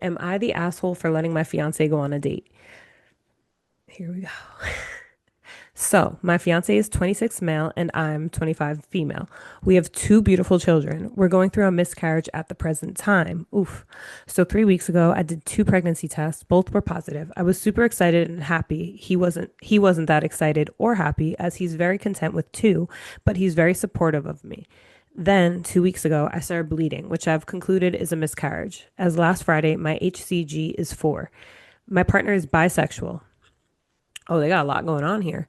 Am I the asshole for letting my fiance go on a date? Here we go. So, my fiance is 26 male and I'm 25 female. We have two beautiful children. We're going through a miscarriage at the present time. Oof. So, 3 weeks ago, I did two pregnancy tests. Both were positive. I was super excited and happy. He wasn't that excited or happy as he's very content with two, but he's very supportive of me. Then, 2 weeks ago, I started bleeding, which I've concluded is a miscarriage. As last Friday, my HCG is 4. My partner is bisexual. Oh, they got a lot going on here.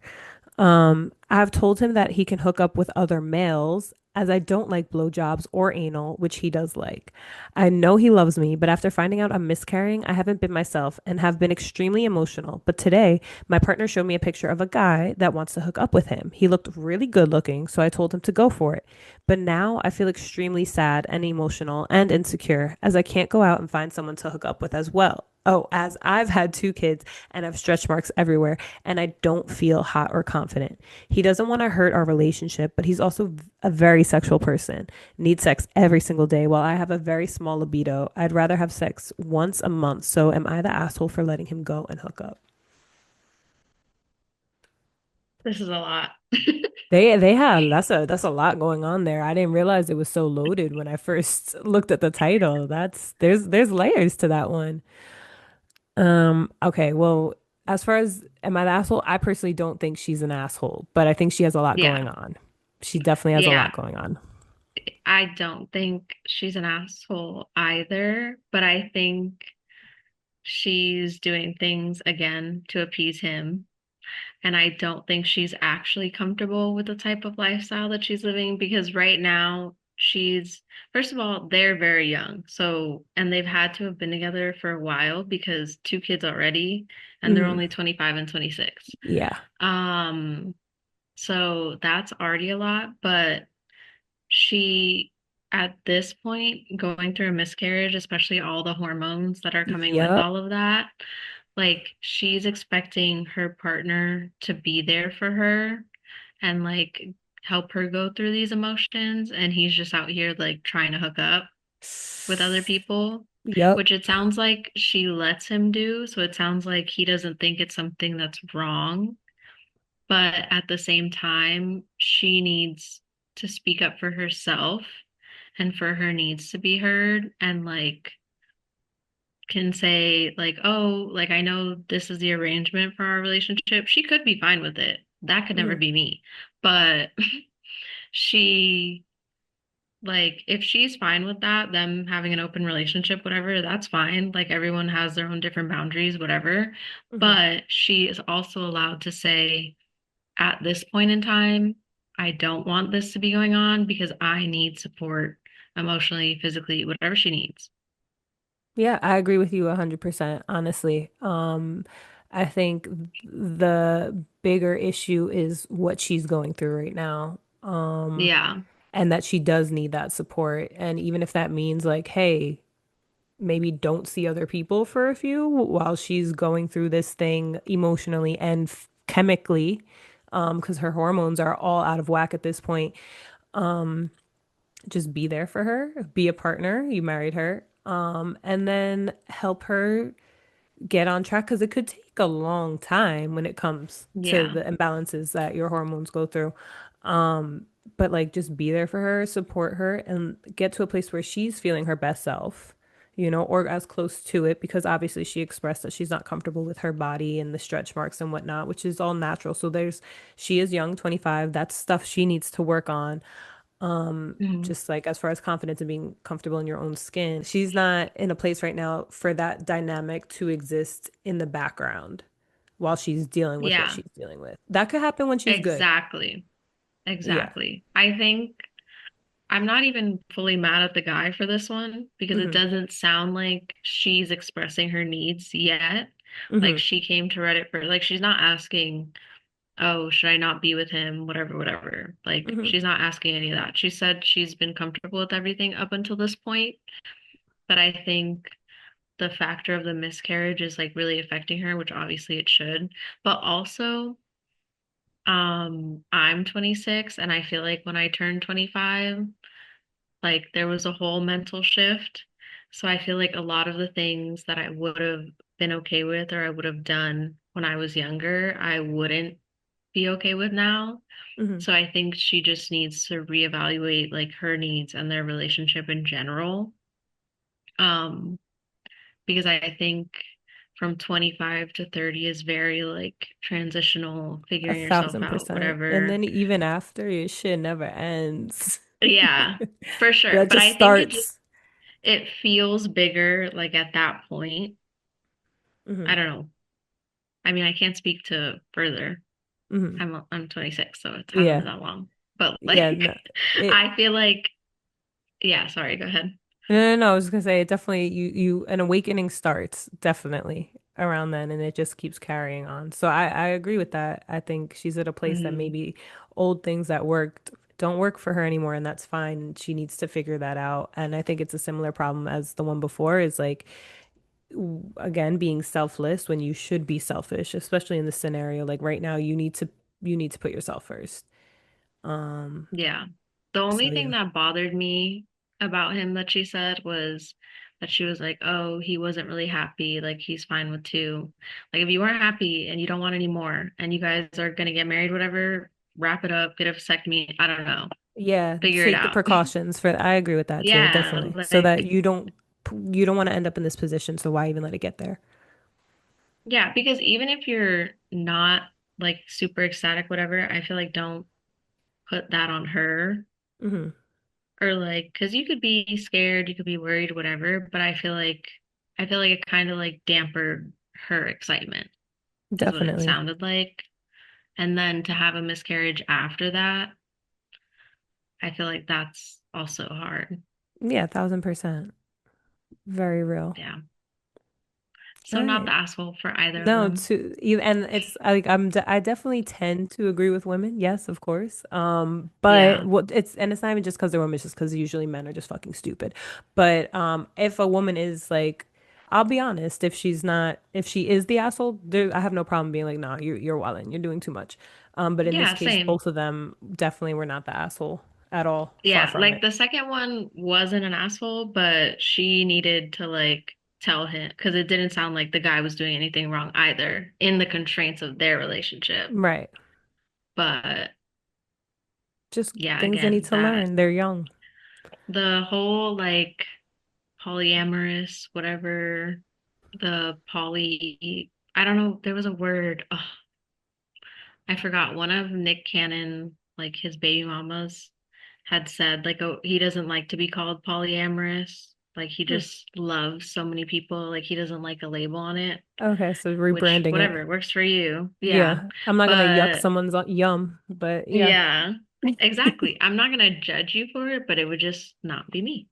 I've told him that he can hook up with other males as I don't like blowjobs or anal, which he does like. I know he loves me, but after finding out I'm miscarrying, I haven't been myself and have been extremely emotional. But today, my partner showed me a picture of a guy that wants to hook up with him. He looked really good looking, so I told him to go for it. But now I feel extremely sad and emotional and insecure as I can't go out and find someone to hook up with as well. Oh, as I've had two kids and have stretch marks everywhere, and I don't feel hot or confident. He doesn't want to hurt our relationship, but he's also a very sexual person, needs sex every single day. While I have a very small libido, I'd rather have sex once a month. So am I the asshole for letting him go and hook up? This is a lot. They have that's a lot going on there. I didn't realize it was so loaded when I first looked at the title. That's there's layers to that one. Okay, well, as far as am I the asshole? I personally don't think she's an asshole, but I think she has a lot going Yeah. on. She definitely has a lot Yeah. going on. I don't think she's an asshole either, but I think she's doing things again to appease him. And I don't think she's actually comfortable with the type of lifestyle that she's living because right now first of all, they're very young. So, and they've had to have been together for a while because two kids already, and they're Hmm. only 25 and 26. Yeah. Um, so that's already a lot, but she at this point going through a miscarriage, especially all the hormones that are coming with Yep. all of that, like she's expecting her partner to be there for her and like help her go through these emotions, and he's just out here like trying to hook up with other people, Yep. which it sounds like she lets him do, so it sounds like he doesn't think it's something that's wrong, but at the same time, she needs to speak up for herself and for her needs to be heard and like can say like, "Oh, like I know this is the arrangement for our relationship." She could be fine with it. That could never Hmm. be me. But she like if she's fine with that, them having an open relationship, whatever, that's fine. Like everyone has their own different boundaries, whatever. Hmm. But she is also allowed to say, at this point in time, I don't want this to be going on because I need support emotionally, physically, whatever she needs. Yeah, I agree with you 100%, honestly. I think the bigger issue is what she's going through right now. Yeah. And that she does need that support. And even if that means like, hey, maybe don't see other people for a few while she's going through this thing emotionally and chemically, because her hormones are all out of whack at this point. Just be there for her, be a partner. You married her, and then help her get on track because it could take a long time when it comes to Yeah. the imbalances that your hormones go through. But like just be there for her, support her, and get to a place where she's feeling her best self, or as close to it because obviously she expressed that she's not comfortable with her body and the stretch marks and whatnot, which is all natural. So she is young, 25. That's stuff she needs to work on. Mhm. Just like as far as confidence and being comfortable in your own skin. She's not in a place right now for that dynamic to exist in the background while she's dealing with what Yeah. she's dealing with. That could happen when she's good. Exactly. Yeah. Exactly. I think I'm not even fully mad at the guy for this one because it Hmm. doesn't sound like she's expressing her needs yet. Like Hmm. she came to Reddit for like she's not asking, "Oh, should I not be with him?" whatever, whatever. Like Hmm. she's not asking any of that. She said she's been comfortable with everything up until this point, but I think the factor of the miscarriage is like really affecting her, which obviously it should. But also, I'm 26 and I feel like when I turned 25, like there was a whole mental shift So I feel like a lot of the things that I would have been okay with or I would have done when I was younger, I wouldn't be okay with now. Hmm. So I think she just needs to reevaluate like her needs and their relationship in general. Um, because I think from 25 to 30 is very like transitional, A figuring yourself thousand out, percent. And whatever. then even after, your shit never ends. Yeah, for sure. That But just I think it just starts. it feels bigger like at that point. Hmm. I don't know. I mean, I can't speak to further. Hmm. I'm 26, so it hasn't been Yeah. that long. But like Yeah. No, it, I feel like yeah, sorry, go ahead. no. I was gonna say it definitely an awakening starts definitely around then, and it just keeps carrying on. So I agree with that. I think she's at a place that Hmm. maybe old things that worked don't work for her anymore, and that's fine. She needs to figure that out. And I think it's a similar problem as the one before, is like again being selfless when you should be selfish, especially in this scenario. Like right now, you need to put yourself first. Um, Yeah. The so only thing yeah. that bothered me about him that she said was that she was like, "Oh, he wasn't really happy. Like he's fine with two. Like if you weren't happy and you don't want any more and you guys are gonna get married, whatever, wrap it up, get a vasectomy. I don't know. Yeah, Figure it take the out." precautions for I agree with that too, Yeah, definitely. So that like you don't want to end up in this position, so why even let it get there? yeah, because even if you're not like super ecstatic, whatever, I feel like don't put that on her. Hmm. Or like, because you could be scared, you could be worried, whatever, but I feel like it kind of like dampened her excitement, is what it Definitely. sounded like. And then to have a miscarriage after that, I feel like that's also hard. Yeah, 1000%. Very real. Yeah. All So not the right. asshole for either of No, them. to you and it's like I definitely tend to agree with women. Yes, of course. But Yeah. what it's not even just because they're women, it's just because usually men are just fucking stupid. But if a woman is like, I'll be honest, if she is the asshole, I have no problem being like, nah, you're wilding, you're doing too much. But in this Yeah, case, same. both of them definitely were not the asshole at all. Far Yeah, from like it. the second one wasn't an asshole, but she needed to like tell him because it didn't sound like the guy was doing anything wrong either in the constraints of their relationship. Right. But Just yeah, things they need again, to that learn. They're young. the whole like polyamorous, whatever, the poly, I don't know, there was a word. Oh, I forgot. One of Nick Cannon, like his baby mamas, had said like, oh, he doesn't like to be called polyamorous. Like he Hmm. just loves so many people. Like he doesn't like a label on it, Okay, so which rebranding it. whatever works for you. Yeah. Yeah, I'm not gonna yuck But someone's yum, but yeah. yeah, exactly. I'm not gonna judge you for it, but it would just not be me.